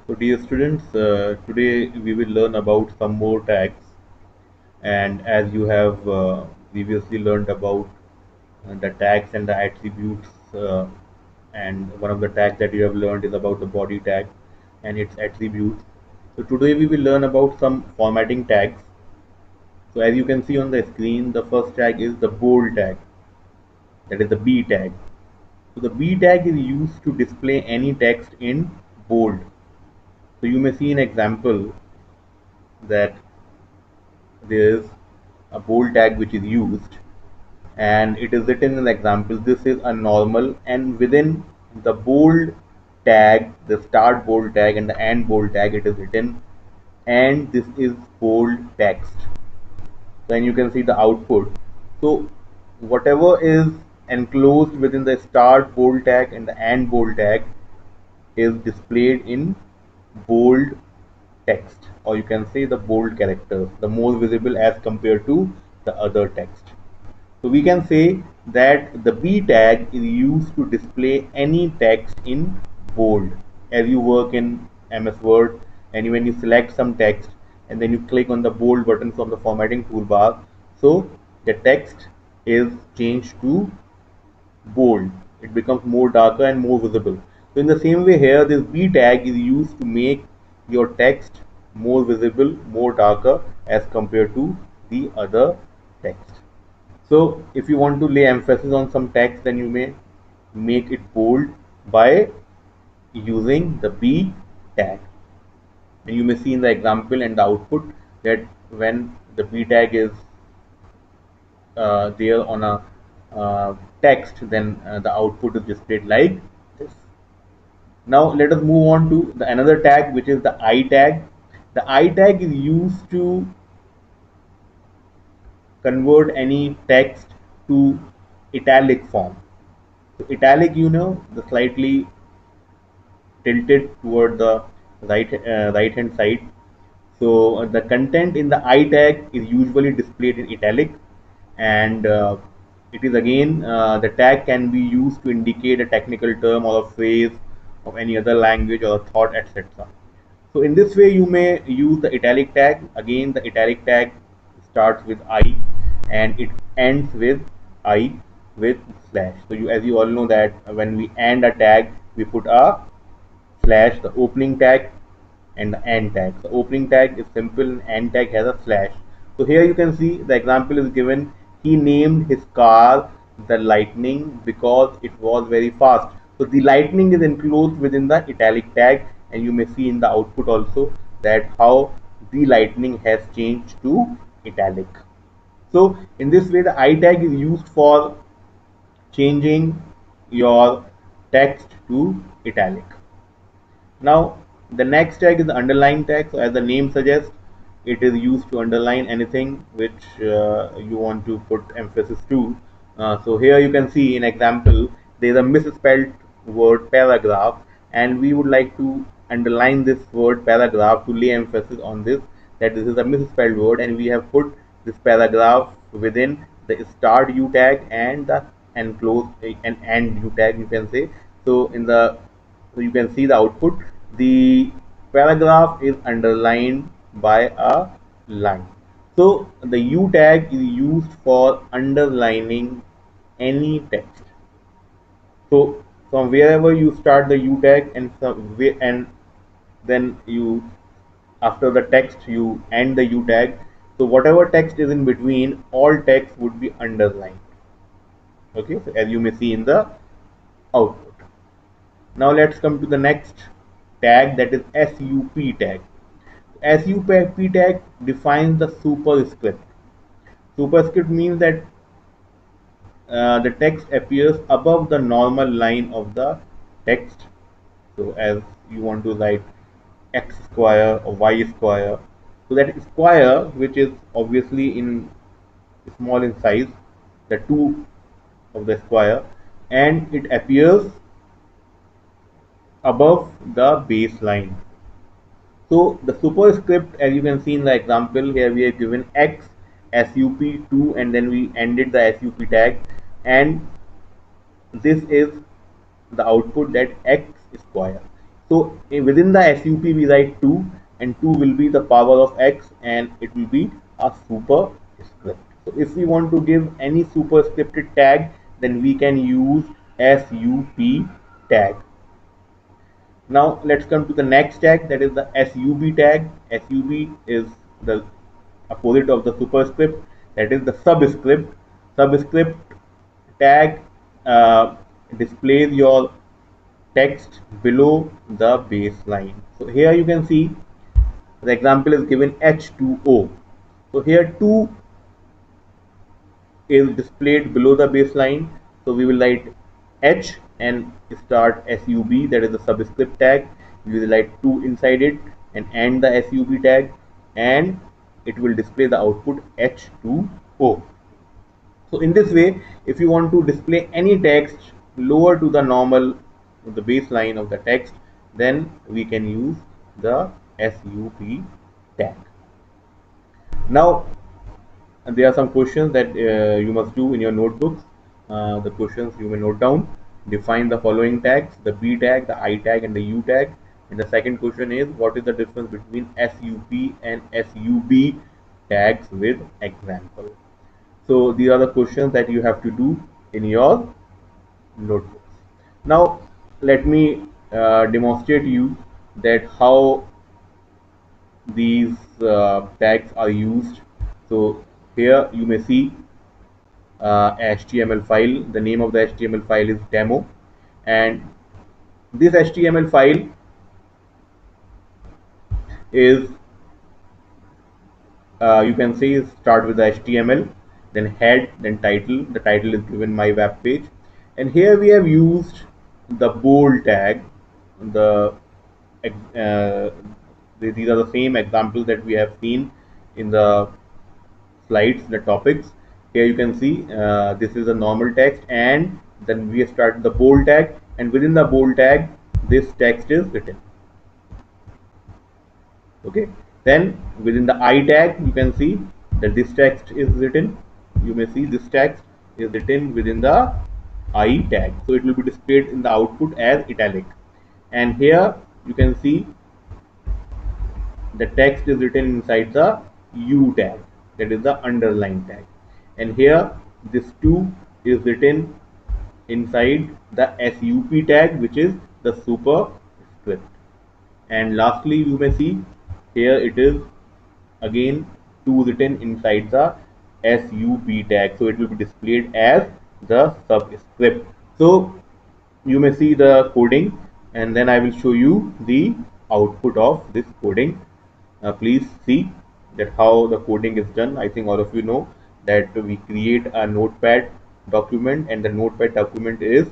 So dear students, today we will learn about some more tags, and as you have previously learned about the tags and the attributes, and one of the tags that you have learned is about the body tag and its attributes. So today we will learn about some formatting tags. So as you can see on the screen, the first tag is the bold tag, that is the B tag. So the B tag is used to display any text in bold. So you may see an example that there is a bold tag which is used, and it is written in the example, this is a normal, and within the bold tag, the start bold tag and the end bold tag, it is written and this is bold text. Then you can see the output. So whatever is enclosed within the start bold tag and the end bold tag is displayed in bold text, or you can say the bold characters, the more visible as compared to the other text. So we can say that the B tag is used to display any text in bold. As you work in MS Word, and when you select some text and then you click on the bold button from the formatting toolbar, so the text is changed to bold. It becomes more darker and more visible. So in the same way here, this B tag is used to make your text more visible, more darker as compared to the other text. So if you want to lay emphasis on some text, then you may make it bold by using the B tag. And you may see in the example and the output that when the B tag is there on a text, then the output is displayed like this. Now let us move on to the another tag, which is the I tag. The I tag is used to convert any text to italic form. So italic, the slightly tilted toward the right hand side. So the content in the I tag is usually displayed in italic, and it is again the tag can be used to indicate a technical term or a phrase of any other language or a thought, etc. So in this way, you may use the italic tag. Again, the italic tag starts with I and it ends with I with slash. So as you all know that when we end a tag, we put a slash, the opening tag and the end tag. The opening tag is simple and end tag has a slash. So here you can see the example is given. He named his car the Lightning because it was very fast. So the Lightning is enclosed within the italic tag, and you may see in the output also that how the Lightning has changed to italic. So in this way, the I tag is used for changing your text to italic. Now, the next tag is the underline tag. So as the name suggests, it is used to underline anything which you want to put emphasis to. So here you can see in example, there is a misspelled word paragraph, and we would like to underline this word paragraph to lay emphasis on this, that this is a misspelled word, and we have put this paragraph within the start U tag and the enclosed and end U tag, you can say. So in the so you can see the output. The paragraph is underlined by a line. So the U tag is used for underlining any text. So from wherever you start the U tag and then you after the text you end the U tag. So whatever text is in between, all text would be underlined. Okay, so as you may see in the output. Now let's come to the next tag, that is SUP tag. SUP tag defines the superscript. Superscript means that the text appears above the normal line of the text. So as you want to write x square or y square, so that square, which is obviously in small in size, the 2 of the square, and it appears above the baseline. So the superscript, as you can see in the example here, we are given x sup2 and then we ended the sup tag, and this is the output, that x square. So within the SUP we write 2, and 2 will be the power of x, and it will be a superscript. So if we want to give any superscripted tag, then we can use SUP tag. Now let's come to the next tag, that is the SUB tag. SUB is the opposite of the superscript, that is the subscript. Subscript tag displays your text below the baseline. So here you can see the example is given H2O. So here 2 is displayed below the baseline. So we will write H and start SUB, that is the subscript tag. We will write 2 inside it and end the SUB tag, and it will display the output H2O. So in this way, if you want to display any text lower to the normal, the baseline of the text, then we can use the SUB tag. Now, there are some questions that you must do in your notebooks. The questions you may note down. Define the following tags: the B tag, the I tag, and the U tag. And the second question is, what is the difference between SUP and SUB tags with example? So these are the questions that you have to do in your notebooks. Now let me demonstrate you that how these tags are used. So here you may see HTML file. The name of the HTML file is demo, and this HTML file is you can see start with the HTML, then head, then title. The title is given my web page, and here we have used the bold tag. The these are the same examples that we have seen in the slides, the topics. Here you can see this is a normal text, and then we have started the bold tag, and within the bold tag this text is written. Okay, then within the I tag you can see that this text is written. You may see this text is written within the I tag, so it will be displayed in the output as italic. And here you can see the text is written inside the U tag, that is the underline tag, and here this 2 is written inside the SUP tag, which is the superscript. And lastly you may see here it is again 2 written inside the SUB tag, so it will be displayed as the subscript. So you may see the coding, and then I will show you the output of this coding. Please see that how the coding is done. I think all of you know that we create a notepad document, and the notepad document is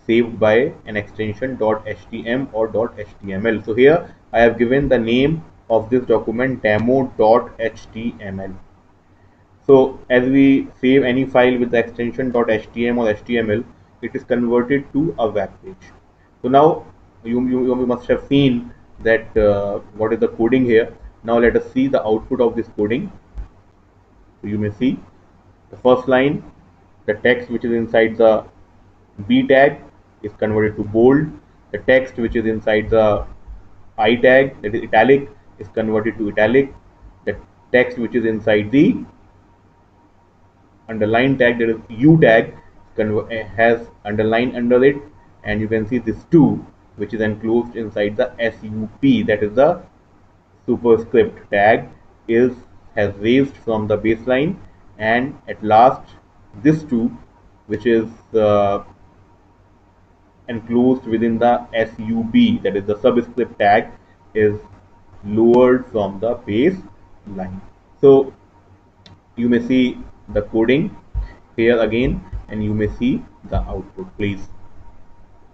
saved by an extension .htm or .html. So here I have given the name of this document demo.html. So as we save any file with the extension .htm or html, it is converted to a web page. So now you must have seen that what is the coding here. Now let us see the output of this coding. So you may see the first line, the text which is inside the B tag is converted to bold. The text which is inside the I tag, that is italic, is converted to italic. The text which is inside the underline tag, that is U tag, has underline under it, and you can see this 2 which is enclosed inside the SUP, that is the superscript tag, has raised from the baseline, and at last this 2 which is enclosed within the SUB, that is the subscript tag, is lowered from the baseline. So you may see the coding here again, and you may see the output. Please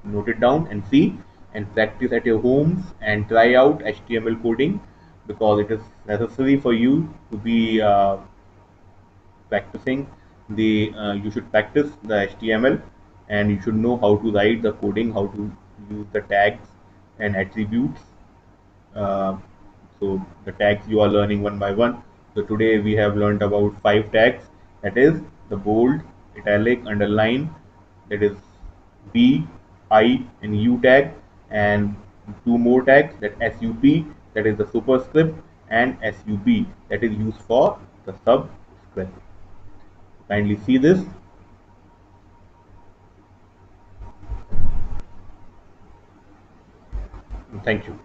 note it down and see and practice at your homes and try out HTML coding, because it is necessary for you to be practicing the you should practice the HTML, and you should know how to write the coding, how to use the tags and attributes. uh, so the tags you are learning one by one. So today we have learned about 5 tags, that is the bold, italic, underline, that is B, I and U tag, and two more tags, that SUP, that is the superscript, and SUB, that is used for the subscript. Kindly see this. Thank you.